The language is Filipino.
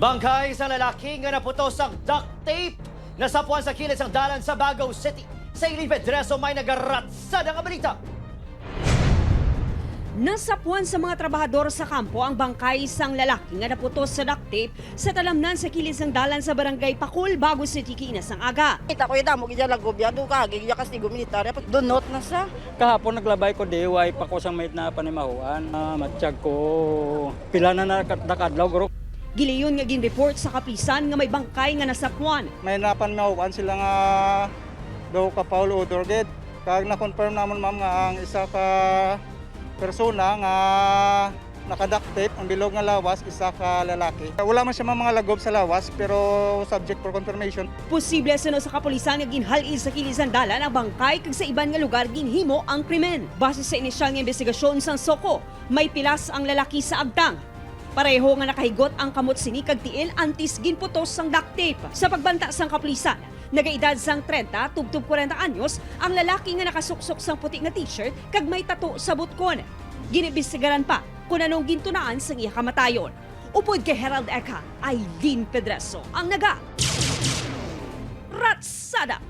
Bangkay sa lalaki nga naputos ang duct tape nasapuan sa kilid sang dalan sa Bagao City. Sa iling Pedreso may nagaratsad ang balita. Nasapuan sa mga trabahador sa kampo ang bangkay sang lalaki nga naputos sa duct tape sa talamnan sa kilid sang dalan sa barangay Pakul, Bagao City, kinas ang aga. Kita ko ida mo gidya lagobyado ka gidya kastigo militar donot na sa Kahapon naglabay ko diway pa ko sang may na panimahuan. Matsyag ko pila na nakadlaw guro. Gileyon nga gin-report sa kapisan nga may bangkay nga nasapuan. May napanimahuan sila nga daw ka Paulo Odorged. Kag na-confirm namon ma'am nga ang isa ka persona nga nakaduct tape ang bilog nga lawas isa ka lalaki. Wala man siya mga lagob sa lawas pero subject for confirmation. Posible sa kapulisan nga ginhalin sa kilisan dalan ang bangkay kag sa iban nga lugar ginhimo ang krimen. Base sa inisyal nga investigasyon sang Soko, may pilas ang lalaki sa agtang. Pareho nga nakahigot ang kamot sini kag tiil antis ginputos sang duct tape. Sa pagbanta sang kapulisan, nagaedad sang 30 tubtub 40 anyos ang lalaki nga nakasuksok sang puti nga t-shirt kag may tattoo sa butkon. Ginibisigaran pa kung anong gintunaan sang iya kamatayon. Upod kay Herald Eka, Aileen Pedreso ang naga. Ratsada!